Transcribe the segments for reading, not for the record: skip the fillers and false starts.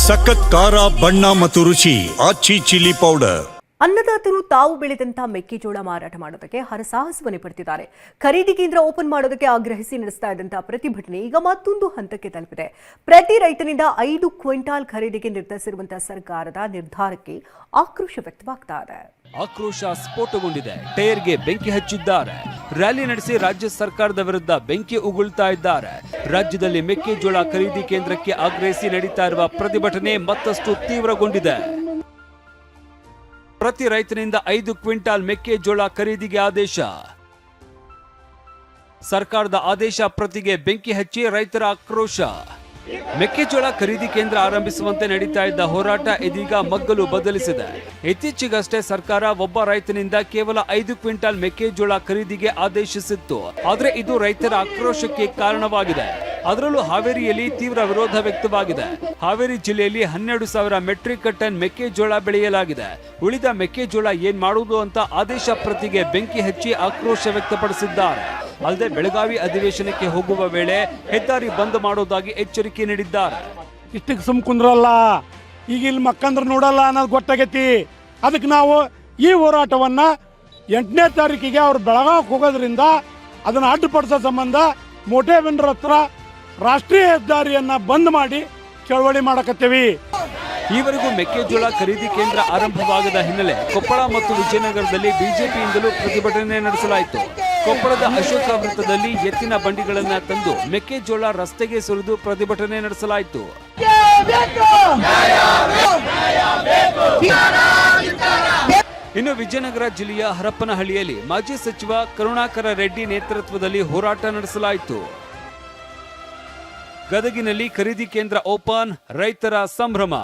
ಸಖತ್ ಖಾರ ಬಣ್ಣ ಮತ್ತು ರುಚಿ ಆಚಿ ಚಿಲ್ಲಿ ಪೌಡರ್. ಅನ್ನದಾತರು ತಾವು ಬೆಳೆದಂತ ಮೆಕ್ಕೆಜೋಳ ಮಾರಾಟ ಮಾಡೋದಕ್ಕೆ ಹರಸಾಹಸವನ್ನೇ ಪಡ್ತಿದ್ದಾರೆ. ಖರೀದಿ ಕೇಂದ್ರ ಓಪನ್ ಮಾಡೋದಕ್ಕೆ ಆಗ್ರಹಿಸಿ ನಡೆಸ್ತಾ ಇದ್ದಂತಹ ಪ್ರತಿಭಟನೆ ಈಗ ಮತ್ತೊಂದು ಹಂತಕ್ಕೆ ತಲುಪಿದೆ. ಪ್ರತಿ ರೈತನಿಂದ 5 ಕ್ವಿಂಟಾಲ್ ಖರೀದಿಗೆ ನಿರ್ಧರಿಸಿರುವಂತಹ ಸರ್ಕಾರದ ನಿರ್ಧಾರಕ್ಕೆ ಆಕ್ರೋಶ ವ್ಯಕ್ತವಾಗ್ತಾ ಇದೆ. ಆಕ್ರೋಶ ಸ್ಫೋಟಗೊಂಡಿದೆ. ಟೈರ್ಗೆ ಬೆಂಕಿ ಹಚ್ಚಿದ್ದಾರೆ. ರ್ಯಾಲಿ ನಡೆಸಿ ರಾಜ್ಯ ಸರ್ಕಾರದ ವಿರುದ್ಧ ಬೆಂಕಿ ಉಗುಳ್ತಾ ಇದ್ದಾರೆ. ರಾಜ್ಯದಲ್ಲಿ ಮೆಕ್ಕೆಜೋಳ ಖರೀದಿ ಕೇಂದ್ರಕ್ಕೆ ಆಗ್ರಹಿಸಿ ನಡೀತಾ ಇರುವ ಪ್ರತಿಭಟನೆ ಮತ್ತಷ್ಟು ತೀವ್ರಗೊಂಡಿದೆ. ಪ್ರತಿ ರೈತನಿಂದ 5 ಕ್ವಿಂಟಾಲ್ ಮೆಕ್ಕೆಜೋಳ ಖರೀದಿಗೆ ಆದೇಶ. ಸರ್ಕಾರದ ಆದೇಶ ಪ್ರತಿಗೆ ಬೆಂಕಿ ಹಚ್ಚಿ ರೈತರ ಆಕ್ರೋಶ. ಮೆಕ್ಕೆಜೋಳ ಖರೀದಿ ಕೇಂದ್ರ ಆರಂಭಿಸುವಂತೆ ನಡೀತಾ ಇದ್ದ ಹೋರಾಟ ಇದೀಗ ಮಗ್ಗಲು ಬದಲಿಸಿದೆ. ಇತ್ತೀಚೆಗಷ್ಟೇ ಸರ್ಕಾರ ಒಬ್ಬ ರೈತನಿಂದ ಕೇವಲ 5 ಕ್ವಿಂಟಾಲ್ ಮೆಕ್ಕೆಜೋಳ ಖರೀದಿಗೆ ಆದೇಶಿಸಿತ್ತು. ಆದರೆ ಇದು ರೈತರ ಆಕ್ರೋಶಕ್ಕೆ ಕಾರಣವಾಗಿದೆ. ಅದರಲ್ಲೂ ಹಾವೇರಿಯಲ್ಲಿ ತೀವ್ರ ವಿರೋಧ ವ್ಯಕ್ತವಾಗಿದೆ. ಹಾವೇರಿ ಜಿಲ್ಲೆಯಲ್ಲಿ 12,000 ಮೆಟ್ರಿಕ್ ಟನ್ ಮೆಕ್ಕೆಜೋಳ ಬೆಳೆಯಲಾಗಿದೆ. ಉಳಿದ ಮೆಕ್ಕೆಜೋಳ ಏನ್ ಮಾಡುವುದು ಅಂತ ಆದೇಶ ಪ್ರತಿಗೆ ಬೆಂಕಿ ಹಚ್ಚಿ ಆಕ್ರೋಶ ವ್ಯಕ್ತಪಡಿಸಿದ್ದಾರೆ. ಅಲ್ಲದೆ ಬೆಳಗಾವಿ ಅಧಿವೇಶನಕ್ಕೆ ಹೋಗುವ ವೇಳೆ ಹೆದ್ದಾರಿ ಬಂದ್ ಮಾಡೋದಾಗಿ ಎಚ್ಚರಿಕೆ ನೀಡಿದ್ದಾರೆ. ಇಷ್ಟಕ್ಕೆ ಸುಮ್ ಕುಂದ್ರಲ್ಲ, ಈಗ ಇಲ್ಲಿ ಮಕ್ಕಂದ್ರ ನೋಡಲ್ಲ ಅನ್ನೋದು ಗೊತ್ತಾಗೈತಿ. ಅದಕ್ಕೆ ನಾವು ಈ ಹೋರಾಟವನ್ನ 8ನೇ ತಾರೀಕಿಗೆ ಅವ್ರು ಬೆಳಗಾವಿಗೆ ಹೋಗೋದ್ರಿಂದ ಅದನ್ನ ಅಡ್ಡುಪಡಿಸೋ ಸಂಬಂಧ ಮೋಟೇಬೆನ್ನೂರ ಹತ್ರ ರಾಷ್ಟ್ರೀಯ ಹೆದ್ದಾರಿಯನ್ನ ಬಂದ್ ಮಾಡಿ ಚಳವಳಿ ಮಾಡಕತ್ತೇವಿ. ಈವರೆಗೂ ಮೆಕ್ಕೆಜೋಳ ಖರೀದಿ ಕೇಂದ್ರ ಆರಂಭವಾಗದ ಹಿನ್ನೆಲೆ ಕೊಪ್ಪಳ ಮತ್ತು ವಿಜಯನಗರದಲ್ಲಿ ಬಿಜೆಪಿಯಿಂದಲೂ ಪ್ರತಿಭಟನೆ ನಡೆಸಲಾಯಿತು. ಕೊಪ್ಪಳದ ಅಶೋಕ ವೃತ್ತದಲ್ಲಿ ಎತ್ತಿನ ಬಂಡಿಗಳನ್ನ ತಂದು ಮೆಕ್ಕೆಜೋಳ ರಸ್ತೆಗೆ ಸುರಿದು ಪ್ರತಿಭಟನೆ ನಡೆಸಲಾಯಿತು. ಇನ್ನು ವಿಜಯನಗರ ಜಿಲ್ಲೆಯ ಹರಪನಹಳ್ಳಿಯಲ್ಲಿ ಮಾಜಿ ಸಚಿವ ಕರುಣಾಕರ ರೆಡ್ಡಿ ನೇತೃತ್ವದಲ್ಲಿ ಹೋರಾಟ ನಡೆಸಲಾಯಿತು. ಗದಗಿನಲ್ಲಿ ಖರೀದಿ ಕೇಂದ್ರ ಓಪನ್, ರೈತರ ಸಂಭ್ರಮ.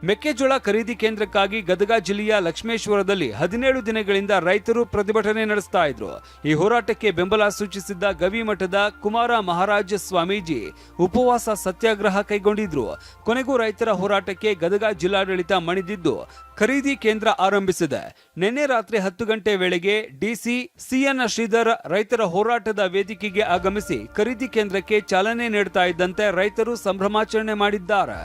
ಮೆಕ್ಕೆಜೋಳ ಖರೀದಿ ಕೇಂದ್ರಕ್ಕಾಗಿ ಗದಗ ಜಿಲ್ಲೆಯ ಲಕ್ಷ್ಮೇಶ್ವರದಲ್ಲಿ 17 ದಿನಗಳಿಂದ ರೈತರು ಪ್ರತಿಭಟನೆ ನಡೆಸ್ತಾ ಇದ್ರು. ಈ ಹೋರಾಟಕ್ಕೆ ಬೆಂಬಲ ಸೂಚಿಸಿದ್ದ ಗವಿಮಠದ ಕುಮಾರ ಮಹಾರಾಜ ಸ್ವಾಮೀಜಿ ಉಪವಾಸ ಸತ್ಯಾಗ್ರಹ ಕೈಗೊಂಡಿದ್ರು. ಕೊನೆಗೂ ರೈತರ ಹೋರಾಟಕ್ಕೆ ಗದಗ ಜಿಲ್ಲಾಡಳಿತ ಮಣಿದಿದ್ದು ಖರೀದಿ ಕೇಂದ್ರ ಆರಂಭಿಸಿದೆ. ನಿನ್ನೆ ರಾತ್ರಿ 10 ಗಂಟೆ ವೇಳೆಗೆ ಡಿಸಿ ಸಿಎನ್ ಶ್ರೀಧರ್ ರೈತರ ಹೋರಾಟದ ವೇದಿಕೆಗೆ ಆಗಮಿಸಿ ಖರೀದಿ ಕೇಂದ್ರಕ್ಕೆ ಚಾಲನೆ ನೀಡುತ್ತಾ ಇದ್ದಂತೆ ರೈತರು ಸಂಭ್ರಮಾಚರಣೆ ಮಾಡಿದ್ದಾರೆ.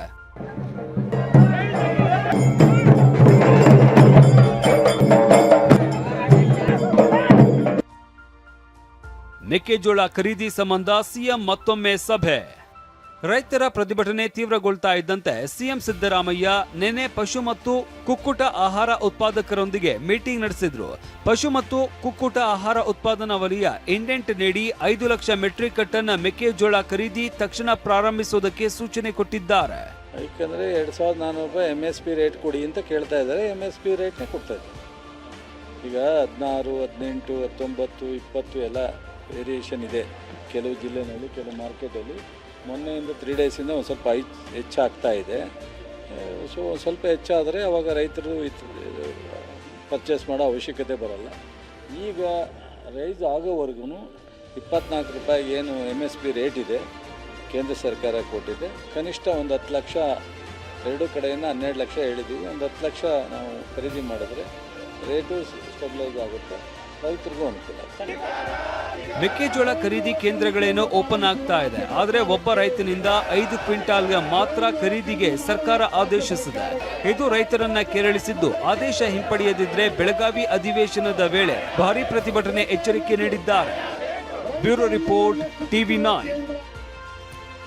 ಮೆಕ್ಕೆಜೋಳ ಖರೀದಿ ಸಂಬಂಧ ಸಿಎಂ ಮತ್ತೊಮ್ಮೆ ಸಭೆ. ರೈತರ ಪ್ರತಿಭಟನೆ ತೀವ್ರಗೊಳ್ತಾ ಇದ್ದಂತೆ ಸಿಎಂ ಸಿದ್ದರಾಮಯ್ಯ ನಿನ್ನೆ ಪಶು ಮತ್ತು ಕುಕ್ಕುಟ ಆಹಾರ ಉತ್ಪಾದಕರೊಂದಿಗೆ ಮೀಟಿಂಗ್ ನಡೆಸಿದ್ರು. ಪಶು ಮತ್ತು ಕುಕ್ಕುಟ ಆಹಾರ ಉತ್ಪಾದನಾ ವಲಯ ಇಂಡೆಂಟ್ ನೀಡಿ 5 ಲಕ್ಷ ಮೆಟ್ರಿಕ್ ಟನ್ ಮೆಕ್ಕೆಜೋಳ ಖರೀದಿ ತಕ್ಷಣ ಪ್ರಾರಂಭಿಸುವುದಕ್ಕೆ ಸೂಚನೆ ಕೊಟ್ಟಿದ್ದಾರೆ. ಯಾಕಂದರೆ 2,400 ರೂಪಾಯಿ MSP ರೇಟ್ ಕೊಡಿ ಅಂತ ಕೇಳ್ತಾ ಇದ್ದಾರೆ. MSP ರೇಟ್ನೇ ಕೊಡ್ತಾ ಇದ್ದಾರೆ. ಈಗ 16, 18, 19, 20 ಎಲ್ಲ ವೇರಿಯೇಷನ್ ಇದೆ. ಕೆಲವು ಜಿಲ್ಲೆಯಲ್ಲಿ ಕೆಲವು ಮಾರ್ಕೆಟಲ್ಲಿ ಮೊನ್ನೆಯಿಂದ 3 ಡೇಸಿಂದ ಒಂದು ಸ್ವಲ್ಪ ಹೆಚ್ಚಾಗ್ತಾ ಇದೆ. ಸೊ ಸ್ವಲ್ಪ ಹೆಚ್ಚಾದರೆ ಅವಾಗ ರೈತರು ಪರ್ಚೇಸ್ ಮಾಡೋ ಅವಶ್ಯಕತೆ ಬರಲ್ಲ. ಈಗ ರೈಸ್ ಆಗೋವರೆಗೂ 24 ರೂಪಾಯಿಗೆ ಏನು MSP ರೇಟ್ ಇದೆ ಕೇಂದ್ರ ಸರ್ಕಾರ ಕೊಟ್ಟಿದೆ. ಕನಿಷ್ಠ ಒಂದು 10 ಲಕ್ಷ ಎರಡೂ ಕಡೆಯಿಂದ 12 ಲಕ್ಷ ಹೇಳಿದ್ದೀವಿ. ಒಂದು 10 ಲಕ್ಷ ನಾವು ಖರೀದಿ ಮಾಡಿದ್ರೆ ರೇಟು ಸ್ಟೆಬಿಲೈಸ್ ಆಗುತ್ತೆ, ರೈತರಿಗೂ ಅನುಕೂಲ. ಮೆಕ್ಕೆಜೋಳ ಖರೀದಿ ಕೇಂದ್ರಗಳೇನೋ ಓಪನ್ ಆಗ್ತಾ ಇದೆ. ಆದರೆ ಒಬ್ಬ ರೈತನಿಂದ 5 ಕ್ವಿಂಟಾಲ್ಗೆ ಮಾತ್ರ ಖರೀದಿಗೆ ಸರ್ಕಾರ ಆದೇಶಿಸಿದೆ. ಇದು ರೈತರನ್ನ ಕೆರಳಿಸಿದ್ದು, ಆದೇಶ ಹಿಂಪಡೆಯದಿದ್ರೆ ಬೆಳಗಾವಿ ಅಧಿವೇಶನದ ವೇಳೆ ಭಾರೀ ಪ್ರತಿಭಟನೆ ಎಚ್ಚರಿಕೆ ನೀಡಿದ್ದಾರೆ. Bureau report, TV9.